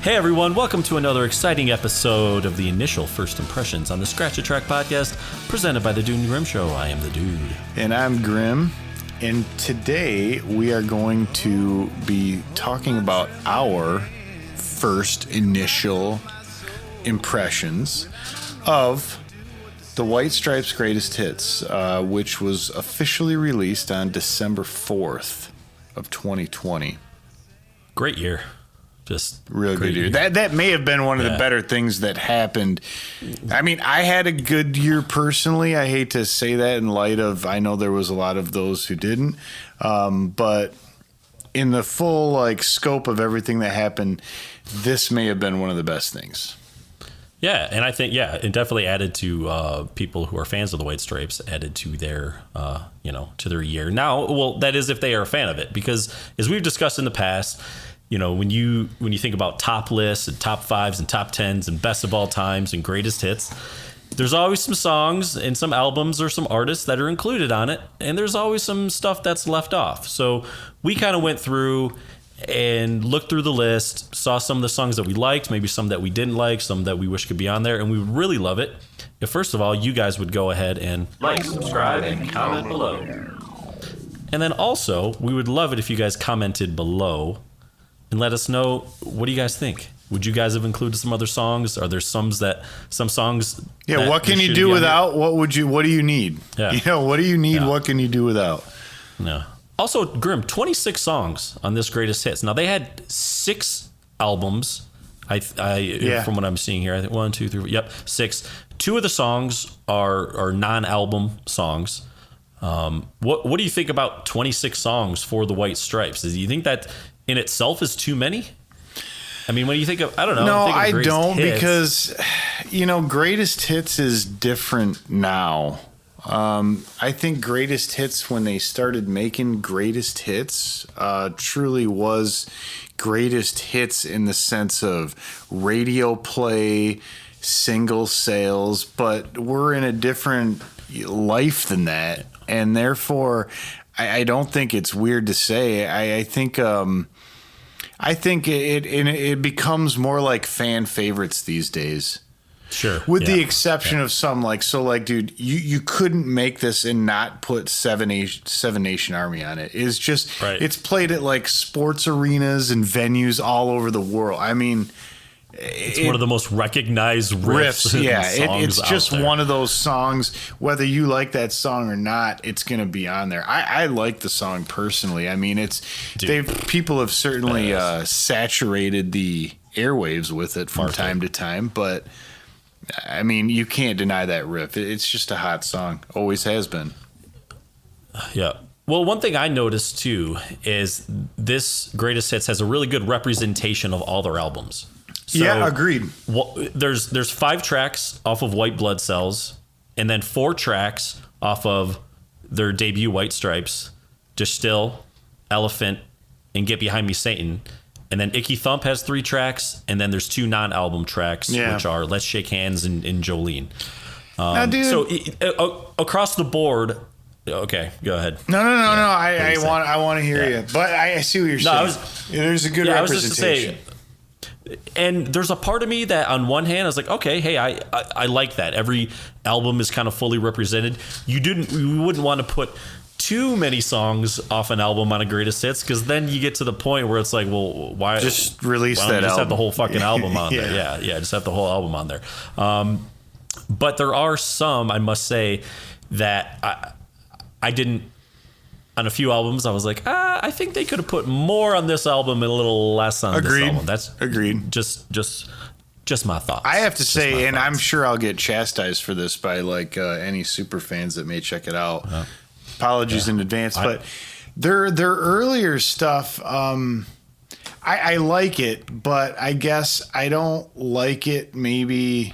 Hey everyone, welcome to another exciting episode of the initial First Impressions on the Scratch a Track podcast, presented by the Dude and Grim Show. I am the Dude. And I'm Grim. And today we are going to be talking about our first initial impressions of the White Stripes' Greatest Hits, which was officially released on December 4th of 2020. Great year. Just really good year. That may have been one of the better things that happened. I mean, I had a good year personally. I hate to say that in light of, I know there was a lot of those who didn't. But in the full scope of everything that happened, this may have been one of the best things. Yeah, and I think, it definitely added to people who are fans of the White Stripes, added to their, to their year. Now, well, that is if they are a fan of it, because as we've discussed in the past, when you think about top lists and top fives and top tens and best of all times and greatest hits, there's always some songs and some albums or some artists that are included on it, and there's always some stuff that's left off. So we kind of went through and looked through the list, saw some of the songs that we liked, maybe some that we didn't like, some that we wish could be on there, and we would really love it if, first of all, you guys would go ahead and like, subscribe, and comment below. And then also, we would love it if you guys commented below and let us know, what do you guys think? Would you guys have included some other songs? Are there some songs? Yeah, what can you do without? What do you need? Yeah. What do you need? Yeah. What can you do without? No. Also, Grim, 26 songs on this greatest hits. Now they had 6 albums. From what I'm seeing here, I think 1, 2, 3, 6. 2 of the songs are non-album songs. What do you think about 26 songs for the White Stripes? Do you think that in itself is too many? I mean, when you think of, I don't know. No, I don't, because, greatest hits is different now. I think greatest hits, when they started making greatest hits, truly was greatest hits in the sense of radio play, single sales, but we're in a different life than that. And therefore, I don't think it's weird to say. I think it becomes more like fan favorites these days. Sure. With the exception of some dude, you couldn't make this and not put Seven Nation Army on it. It's just, It's played at sports arenas and venues all over the world. I mean, it's one of the most recognized riffs. Yeah, it's just one of those songs. Whether you like that song or not, it's going to be on there. I like the song personally. I mean, people have certainly saturated the airwaves with it from time to time, but I mean, you can't deny that riff. It's just a hot song. Always has been. Yeah. Well, one thing I noticed too is this greatest hits has a really good representation of all their albums. So, yeah, agreed. There's 5 tracks off of White Blood Cells, and then 4 tracks off of their debut White Stripes, Stijl, Elephant, and Get Behind Me Satan. And then Icky Thump has 3 tracks, and then there's 2 non-album tracks, which are Let's Shake Hands and Jolene. Now, dude. So across the board, okay, go ahead. No. I want to hear you, but I see what you're saying. There's a good representation. I was just to say, and there's a part of me that on one hand I was like, okay, hey, I like that. Every album is kind of fully represented. You wouldn't want to put too many songs off an album on a greatest hits, because then you get to the point where it's like, well, why just release that just album? Have the whole fucking album on there. Yeah, just have the whole album on there. But there are some, I must say, that I didn't. On a few albums, I was like, I think they could have put more on this album and a little less on this album. That's agreed. Just my thoughts. I have to say, and I'm sure I'll get chastised for this by any super fans that may check it out. Apologies in advance, but their earlier stuff, I like it, but I guess I don't like it. Maybe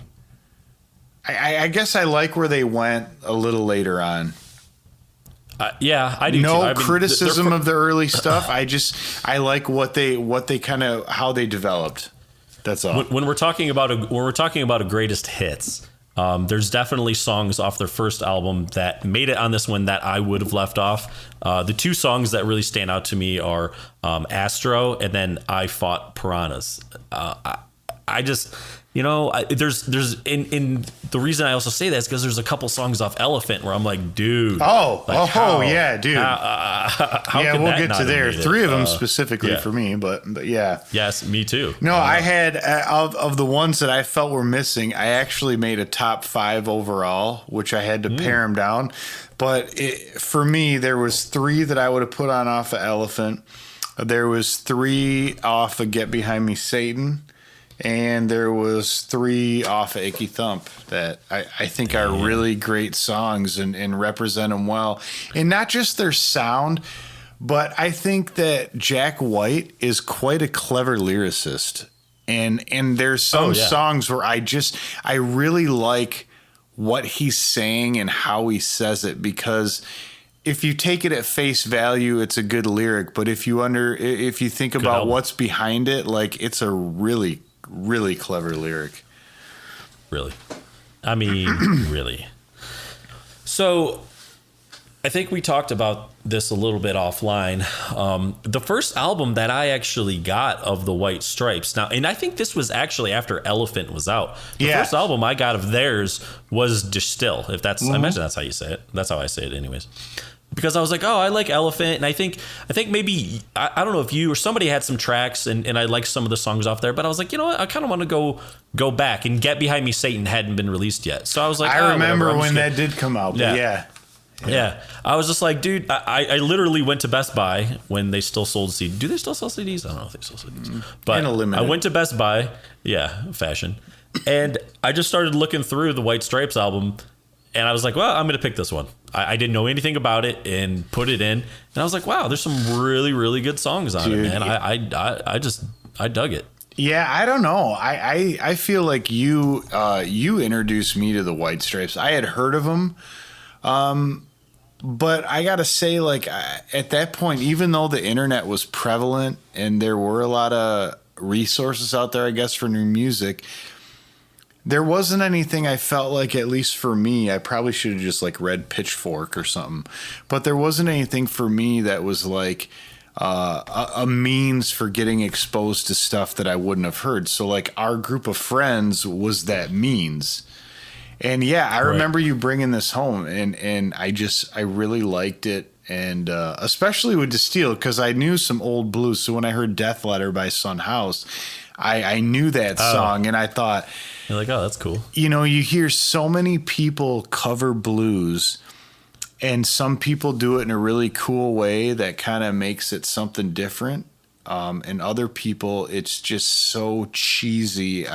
I guess I like where they went a little later on. I do. No criticism of the early stuff. I like what they kind of how they developed. That's all. When we're talking about a greatest hits, There's definitely songs off their first album that made it on this one that I would have left off. The two songs that really stand out to me are Astro and then I Fought Piranhas. I just, there's in the reason I also say that is because there's a couple songs off Elephant where I'm like, dude. Yeah, dude. How we'll get to there. Three of them specifically for me, but yeah. Yes, me too. No, I had of the ones that I felt were missing. I actually made a top 5 overall, which I had to pare them down. But for me, there was 3 that I would have put on off of Elephant. There was 3 off of Get Behind Me, Satan. And there was 3 off of Icky Thump that I think are really great songs and represent them well. And not just their sound, but I think that Jack White is quite a clever lyricist. And there's some songs where I really like what he's saying and how he says it, because if you take it at face value, it's a good lyric. But if you think about what's behind it, like, it's a really clever lyric. Really. I mean, really. So I think we talked about this a little bit offline. The first album that I actually got of the White Stripes now, and I think this was actually after Elephant was out. The first album I got of theirs was Stijl. If that's, I imagine that's how you say it. That's how I say it anyways. Because I was like, I like Elephant, and I think maybe I don't know if you or somebody had some tracks, and I liked some of the songs off there, but I was like, you know what, I kind of want to go back, and Get Behind Me, Satan hadn't been released yet, so I was like, I remember when that did come out. Yeah. I was just like, dude, I literally went to Best Buy when they still sold CDs. Do they still sell CDs? I don't know if they still sell CDs, but I went to Best Buy, fashion, and I just started looking through the White Stripes album. And I was like, well, I'm going to pick this one. I didn't know anything about it and put it in. And I was like, wow, there's some really, really good songs on it, man. I dug it. Yeah, I don't know. I feel like you introduced me to the White Stripes. I had heard of them. But I got to say, like, at that point, even though the internet was prevalent and there were a lot of resources out there, I guess, for new music, there wasn't anything I felt like, at least for me, I probably should have just like read Pitchfork or something, but there wasn't anything for me that was like a means for getting exposed to stuff that I wouldn't have heard. So like our group of friends was that means. And I remember you bringing this home and I really liked it. And especially with Stijl, because I knew some old blues. So when I heard Death Letter by Son House, I knew that song and I thought, you're like, oh, that's cool. You hear so many people cover blues, and some people do it in a really cool way that kind of makes it something different. And other people, it's just so cheesy.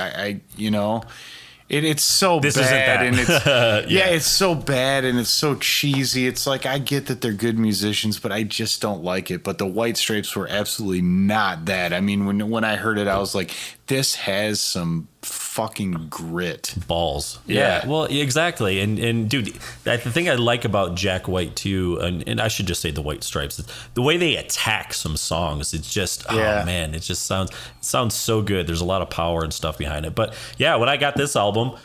It's so this bad, and it's yeah, it's so bad and it's so cheesy. It's like, I get that they're good musicians, but I just don't like it. But the White Stripes were absolutely not that. I mean, when I heard it, I was like, this has some fucking grit, balls. Yeah, well, exactly. And dude, the thing I like about Jack White too, and I should just say the White Stripes, is the way they attack some songs. It's just, oh man, it just sounds so good. There's a lot of power and stuff behind it. But yeah, when I got this album,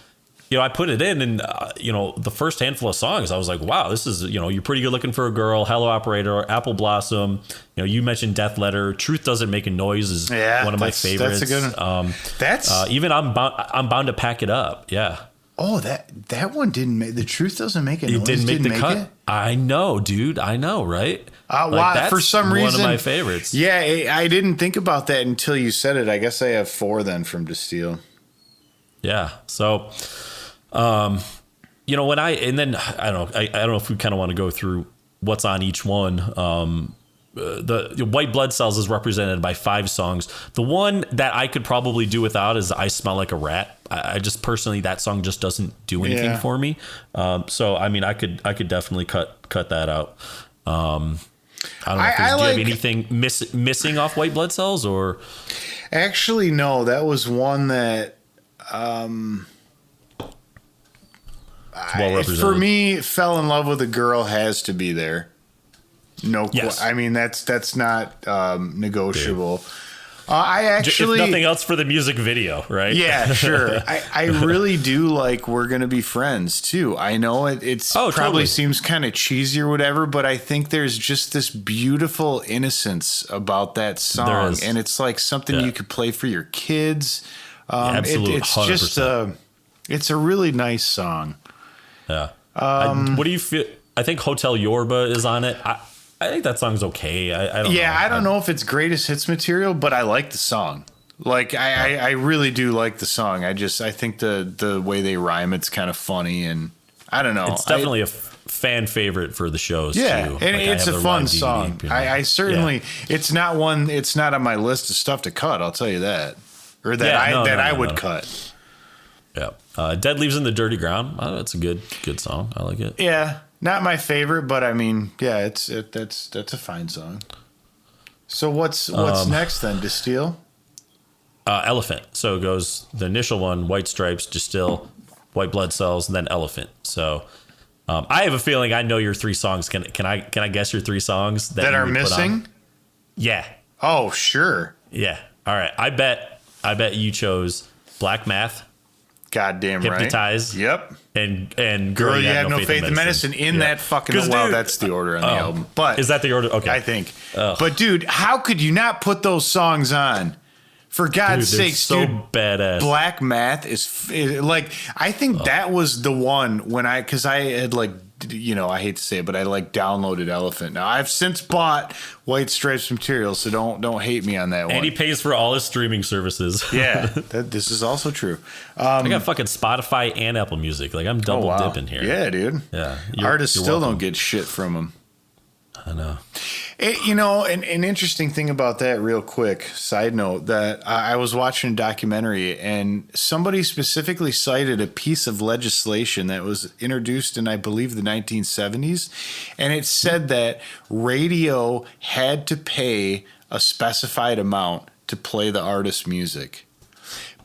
I put it in, and the first handful of songs, I was like, wow, this is, You're Pretty Good Looking for a Girl, Hello Operator, Apple Blossom. You mentioned Death Letter. Truth Doesn't Make a Noise is one of my favorites. That's a good one. Even I'm bound to Pack It Up. Yeah. Oh, that one didn't make The Truth Doesn't Make a Noise. It didn't make the cut. I know, dude. I know, right? Wow, for some reason, one of my favorites. Yeah, I didn't think about that until you said it. I guess I have 4 then from Stijl. Yeah. So. I don't know if we kind of want to go through what's on each one. The White Blood Cells is represented by 5 songs. The one that I could probably do without is I Smell Like a Rat. I just personally, that song just doesn't do anything for me. So, I mean, I could definitely cut that out. I don't know if do you have anything missing off White Blood Cells or? Actually, no, that was one that, for me, Fell in Love with a Girl has to be there. No, yes. I mean that's not negotiable. I actually, if nothing else, for the music video, right? Yeah, sure. I really do like "We're Gonna Be Friends" too. I know it's probably totally. seems kind of cheesy or whatever, but I think there's just this beautiful innocence about that song, and it's like something you could play for your kids. Absolutely, it's 100%. just it's a really nice song. Yeah. What do you feel? I think Hotel Yorba is on it. I think that song's okay. I don't know. I don't know if it's greatest hits material, but I like the song. Like I really do like the song. I think the way they rhyme, it's kind of funny, and I don't know. It's definitely a fan favorite for the shows. Yeah, too. and Like, it's a fun song. I certainly it's not on my list of stuff to cut. I'll tell you that, or that I would cut. Yeah, Dead Leaves in the Dirty Ground. Oh, that's a good song. I like it. Yeah, not my favorite, but I mean, yeah, that's a fine song. So what's next then? Discography? Elephant. So it goes the initial one: White Stripes, Distill, White Blood Cells, and then Elephant. So I have a feeling I know your 3 songs. Can I guess your 3 songs that are missing? Yeah. Oh, sure. Yeah. All right. I bet you chose Black Math. Goddamn right. Hypnotize. Yep. And Girl, You Have No Faith in Medicine in that fucking... Well, that's the order on the album. But is that the order? Okay. I think. But, dude, how could you not put those songs on? For God's sakes, so dude. Badass. Black Math is... like, I think that was the one when because I had, like... I hate to say it, but I downloaded Elephant. Now I've since bought White Stripes material, so don't hate me on that one. And he pays for all his streaming services. Yeah, this is also true. I got fucking Spotify and Apple Music. Like I'm double dipping here. Yeah, dude. Yeah, artists still don't get shit from them. I know. An interesting thing about that, real quick side note, that I was watching a documentary and somebody specifically cited a piece of legislation that was introduced in, I believe, the 1970s. And it said that radio had to pay a specified amount to play the artist's music.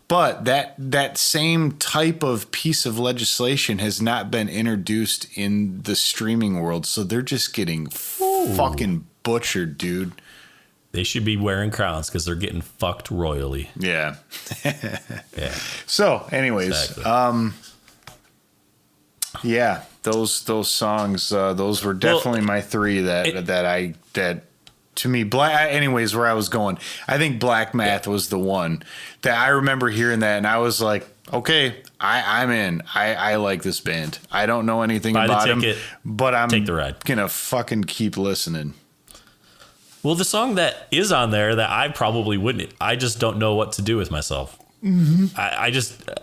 But that same type of piece of legislation has not been introduced in the streaming world. So they're just getting fucking butchered, dude. They should be wearing crowns because they're getting fucked royally. Yeah. Yeah. So, anyways, exactly. Yeah, those songs, those were definitely my 3 that to me, anyways, where I was going, I think Black Math was the one that I remember hearing that, and I was like, okay, I'm in. I like this band. I don't know anything about them, but I'm take the ride. Gonna fucking keep listening. Well, the song that is on there that I probably wouldn't, I just don't know what to do with myself. Mm-hmm.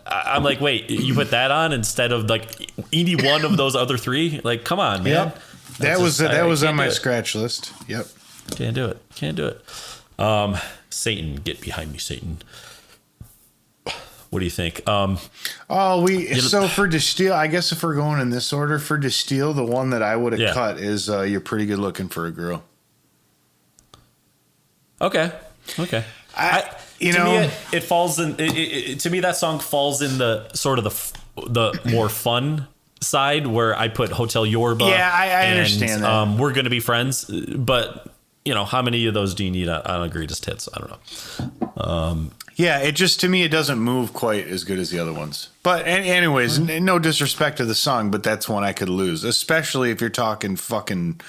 I'm like, wait, you put that on instead of like any one of those other 3? Like, come on, man. Yep. That was on my scratch list. Yep. Can't do it. Satan, get behind me, Satan. What do you think? So for Distill, I guess if we're going in this order, for Distill, the one that I would have cut is You're Pretty Good Looking for a Girl. Okay. To me, it falls in. To me, that song falls in the sort of the more fun side, where I put Hotel Yorba. Yeah, I understand that. We're Gonna Be Friends, but how many of those do you need on a greatest hits? I don't know. Yeah, it just, to me, it doesn't move quite as good as the other ones. But anyways, no disrespect to the song, but that's one I could lose, especially if you're talking fucking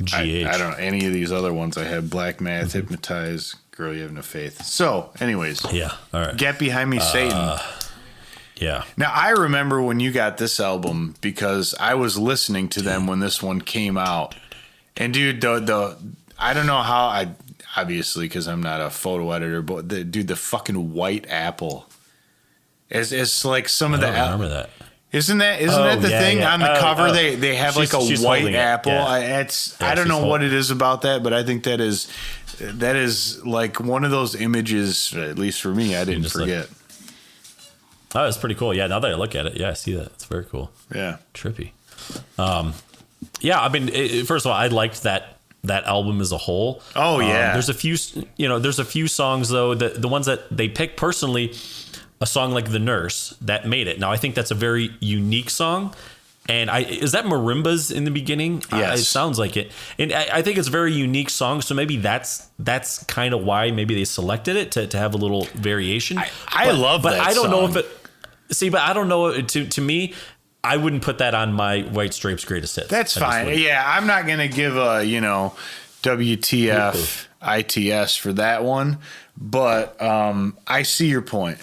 GH. I don't know, any of these other ones I have. Black Math, Hypnotize, Girl, You Have No Faith. So, anyways. Yeah, all right. Get Behind Me, Satan. Yeah. Now, I remember when you got this album because I was listening to them when this one came out. And, dude, I don't know how obviously, because I'm not a photo editor, but the fucking white apple. It's like some of the... I don't remember that. Isn't that the thing on the cover? They have like a white apple. Yeah. I don't know what it is about that, but I think that is like one of those images, at least for me, I didn't forget. Oh, it's pretty cool. Yeah, now that I look at it, I see that. It's very cool. Yeah. Trippy. I mean, first of all, I liked that album as a whole. Oh, yeah. There's a few songs, though, the ones that they picked personally, a song like The Nurse that made it. Now, I think that's a very unique song. And is that marimbas in the beginning? Yes. It sounds like it. And I think it's a very unique song. So maybe that's kind of why maybe they selected it to have a little variation. I love that But I don't know song. if it. See, but I don't know. To me, I wouldn't put that on my White Stripes greatest hits. That's fine. Yeah, I'm not gonna give a WTF ITS for that one, but I see your point.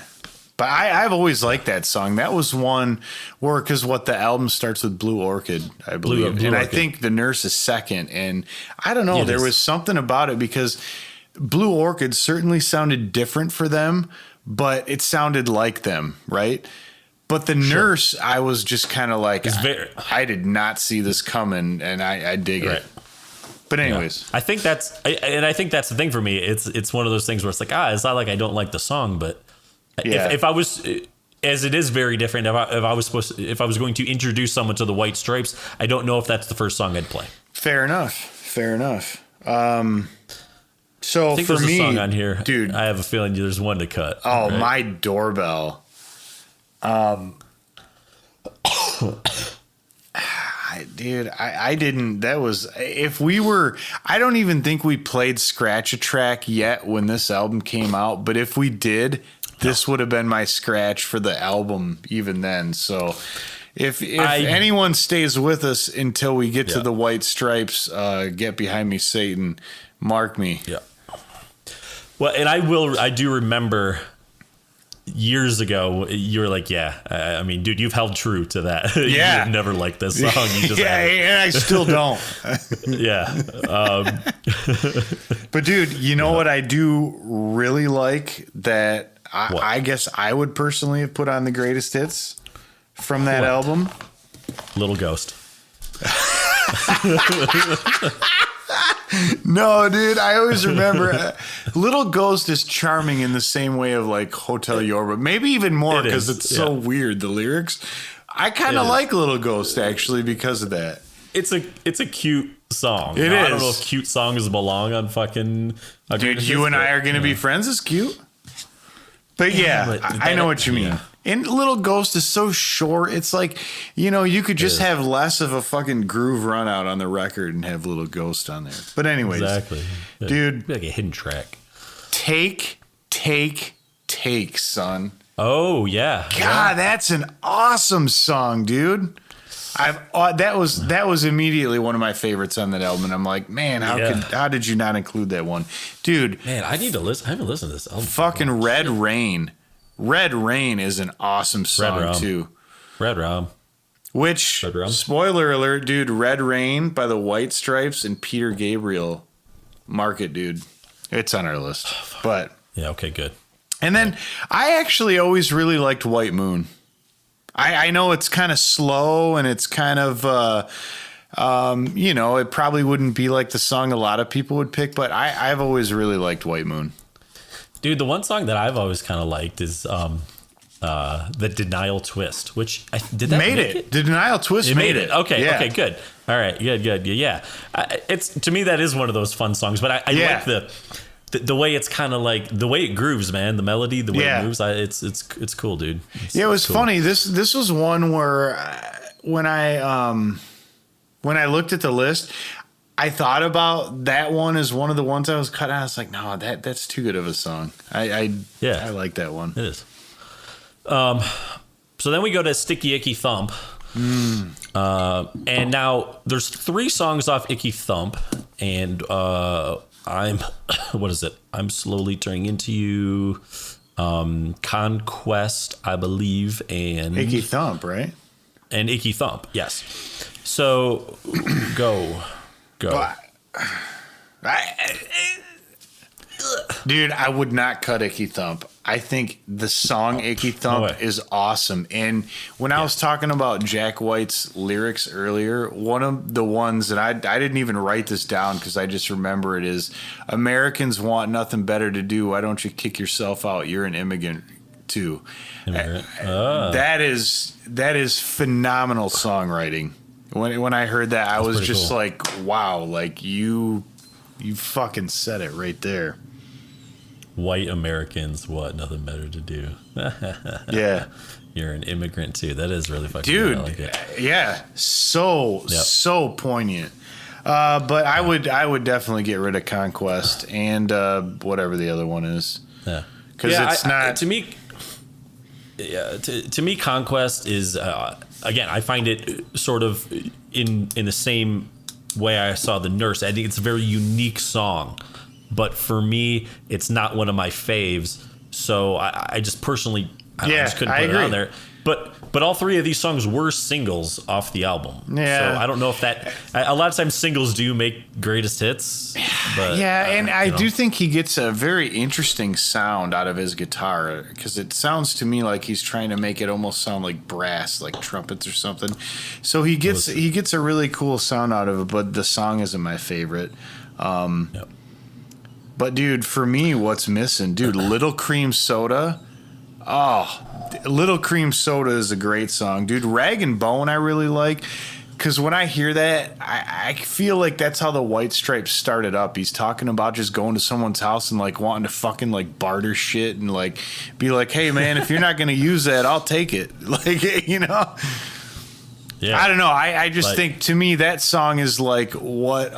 But I've always liked that song. That was one where, because the album starts with Blue Orchid, I believe. Blue and Orchid. I think The Nurse is second. And I don't know, there was something about it because Blue Orchid certainly sounded different for them, but it sounded like them, right? But The Nurse, I was just kind of like, I did not see this coming, and I dig it. But anyways. Yeah. I think that's the thing for me. It's one of those things where it's like, it's not like I don't like the song, but if I was, as it is very different, if I was going to introduce someone to the White Stripes, I don't know if that's the first song I'd play. Fair enough. So I think for there's me, a song on here, dude, I have a feeling there's one to cut. Oh, right? My Doorbell. Dude, I didn't. That was, if we were, I don't even think we played Scratch a Track yet when this album came out, but if we did, this would have been my scratch for the album even then. So if anyone stays with us until we get to the White Stripes, Get Behind Me, Satan, mark me. Yeah. Well, and I do remember years ago, you were like, I mean, dude, you've held true to that. Yeah. You've never liked this song. You just and I still don't. Yeah. But dude, you know what I do really like that I guess I would personally have put on the greatest hits from that album? Little Ghost. No, dude, I always remember Little Ghost is charming in the same way of like Hotel Yorba, maybe even more because it's so weird, the lyrics. I kind of like Little Ghost actually because of that. It's a cute song. It is. I don't know if cute songs belong on fucking. Dude, you and I are going to be friends is cute. But I know what you mean. Yeah. And Little Ghost is so short. It's like, you could just have less of a fucking groove run out on the record and have Little Ghost on there. But anyways, exactly, dude, like a hidden track. Take, son. Oh yeah, God, that's an awesome song, dude. That was immediately one of my favorites on that album, and I'm like, man, how did you not include that one, dude? Man, I need to listen. I haven't listened to this album. Fucking Red Rain. Red Rain is an awesome song too. Red Rum. Which, spoiler alert, dude, Red Rain by the White Stripes and Peter Gabriel. Mark it, dude. It's on our list. But yeah, okay, good. And then I actually always really liked White Moon. I know it's kind of slow and it's kind of, it probably wouldn't be like the song a lot of people would pick, but I've always really liked White Moon. Dude, the one song that I've always kind of liked is the Denial Twist, which did that made make it. The Denial Twist made it. Okay, okay, good. All right, good. Yeah, it's to me that is one of those fun songs, but I like the way it's kind of like the way it grooves, man. The melody, the way it moves, it's cool, dude. It was cool. Funny. This was one where when I looked at the list, I thought about that one as one of the ones I was cutting out. I was like, no, that's too good of a song. I like that one. It is. So then we go to Sticky Icky Thump. And now there's 3 songs off Icky Thump, and I'm what is it? I'm slowly turning into you. Conquest, I believe, and Icky Thump, right? And Icky Thump, yes. So go. Dude, I would not cut Icky Thump. I think the song Icky Thump is awesome. And when I was talking about Jack White's lyrics earlier, one of the ones that I didn't even write this down because I just remember it is, Americans want nothing better to do. Why don't you kick yourself out? You're an immigrant too. That is phenomenal songwriting. When I heard that, I was just cool. Like, wow, like you fucking said it right there. White Americans, what? Nothing better to do. Yeah. You're an immigrant too. That is really fucking Dude, good. I like it. yeah. So poignant. But I would definitely get rid of Conquest and whatever the other one is. Yeah. Because it's not. To me, to me, Conquest is, again, I find it sort of in the same way I saw The Nurse. I think it's a very unique song. But for me, it's not one of my faves. So I just personally, I just couldn't put it on there. But all three of these songs were singles off the album. Yeah. So I don't know if that. A lot of times singles do make greatest hits. But, yeah, and I do think he gets a very interesting sound out of his guitar because it sounds to me like he's trying to make it almost sound like brass, like trumpets or something. So he gets a really cool sound out of it. But the song isn't my favorite. Yep. But dude, for me, what's missing, dude? Little Cream Soda. Oh, Little Cream Soda is a great song, dude. Rag and Bone I really like because when I hear that, I feel like that's how the White Stripes started up. He's talking about just going to someone's house and like wanting to fucking like barter shit and like be like, hey man, if you're not gonna use that, I'll take it. Like, you know. Yeah. I don't know. I just think to me that song is like what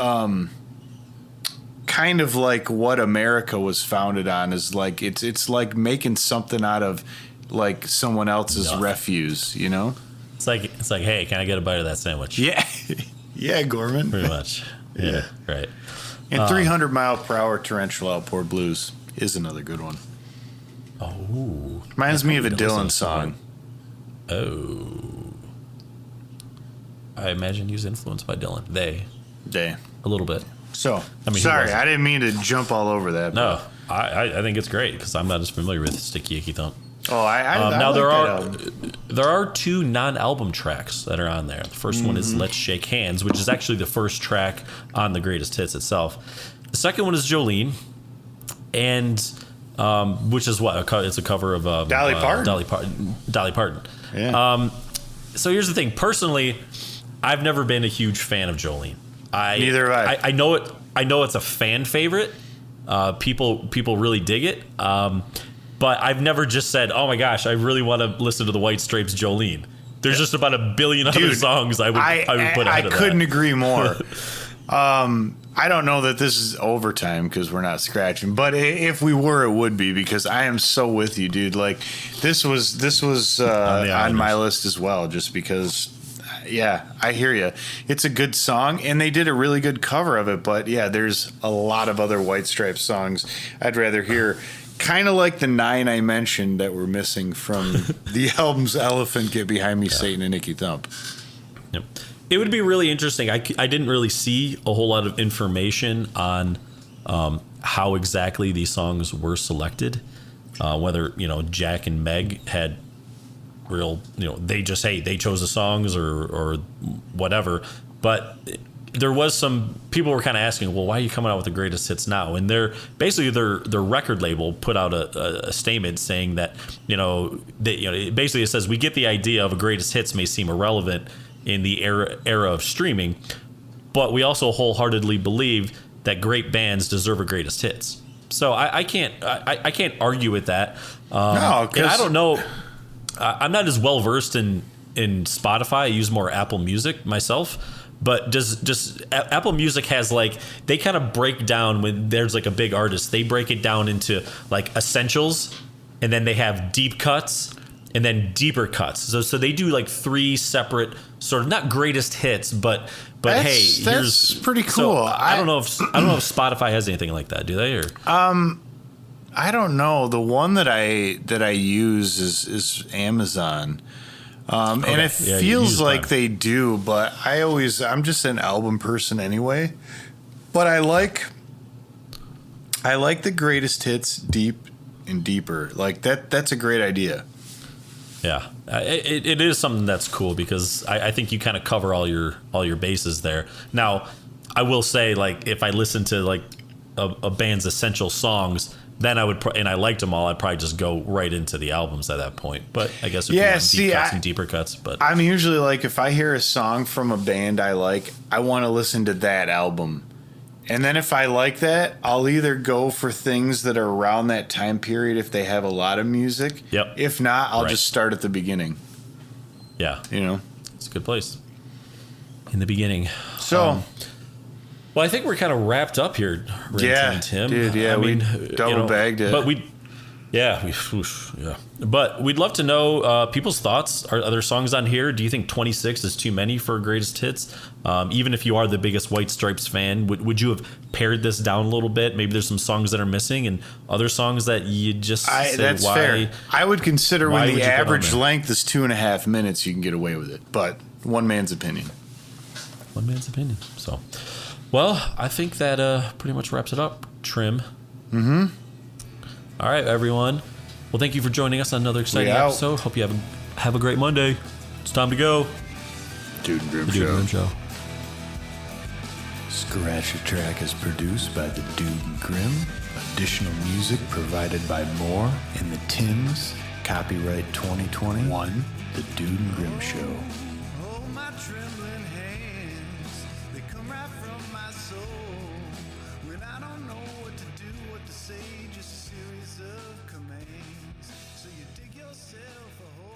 kind of like what America was founded on is like it's like making something out of like someone else's refuse, you know? It's like hey, can I get a bite of that sandwich? Yeah. Yeah, Gorman. Pretty much. Yeah. Right. And 300 Mile Per Hour Torrential Outpour Blues is another good one. Oh. Reminds me of a Dylan song. Oh. I imagine he was influenced by Dylan. They. A little bit. So, I mean, sorry, I didn't mean to jump all over that. No, I think it's great because I'm not as familiar with Sticky Icky Thump. Oh, I now like there are two non-album tracks that are on there. The first one is "Let's Shake Hands," which is actually the first track on the Greatest Hits itself. The second one is Jolene, and which is what it's a cover of Dolly Parton. Dolly Parton. Yeah. So here's the thing. Personally, I've never been a huge fan of Jolene. Neither have I. I know it. I know it's a fan favorite. People really dig it. But I've never just said, "Oh my gosh, I really want to listen to the White Stripes' Jolene." There's just about a billion other songs I would put ahead of that. I couldn't agree more. I don't know that this is overtime because we're not scratching, but if we were, it would be because I am so with you, dude. Like this was on my list as well, just because. Yeah, I hear you. It's a good song, and they did a really good cover of it. But yeah, there's a lot of other White Stripes songs I'd rather hear. Kind of like the 9 I mentioned that were missing from the albums Elephant, Get Behind Me, Satan, and Icky Thump. Yep. It would be really interesting. I didn't really see a whole lot of information on how exactly these songs were selected. Whether, Jack and Meg had real, they just, hey, they chose the songs or whatever. But there was some people were kind of asking, well, why are you coming out with the greatest hits now? And their record label put out a statement saying that, basically it says, we get the idea of a greatest hits may seem irrelevant in the era of streaming, but we also wholeheartedly believe that great bands deserve a greatest hits. So I can't argue with that. No, and I don't know. I'm not as well versed in Spotify. I use more Apple Music myself. But just Apple Music has they kind of break down when there's a big artist. They break it down into essentials, and then they have deep cuts, and then deeper cuts. So they do 3 separate sort of not greatest hits, but that's here's pretty cool. So I don't know if Spotify has anything like that. Do they? Or I don't know. The one that I use is Amazon. And it feels like they do, but I'm just an album person anyway. But I like the greatest hits deep and deeper. That's a great idea. Yeah, it is something that's cool because I think you kind of cover all your bases there. Now, I will say if I listen to a band's essential songs, then I would, and I liked them all, I'd probably just go right into the albums at that point. But I guess if you want deep cuts and deeper cuts. But I'm usually if I hear a song from a band I like, I want to listen to that album. And then if I like that, I'll either go for things that are around that time period if they have a lot of music. Yep. If not, I'll just start at the beginning. Yeah. It's a good place. In the beginning. So, well, I think we're kind of wrapped up here, Rinton and Tim. Dude, yeah, we double bagged it. But But we'd love to know people's thoughts. Are there songs on here? Do you think 26 is too many for greatest hits? Even if you are the biggest White Stripes fan, would you have pared this down a little bit? Maybe there's some songs that are missing and other songs that you just say, that's why? Fair. I would consider when the average there? length is 2.5 minutes, you can get away with it. But one man's opinion. One man's opinion. So, well, I think that pretty much wraps it up. Trim. Mm-hmm. All right, everyone. Well, thank you for joining us on another exciting episode. Hope you have a great Monday. It's time to go. Dude and Grim the Show. Dude and Grim Show. Scratch the Track is produced by the Dude and Grim. Additional music provided by Moore and the Tims. Copyright 2021. The Dude and Grim Show. Oh, my trembling hands, they come right from my soul. When I don't know what to do, what to say, just a series of commands. So you dig yourself a hole.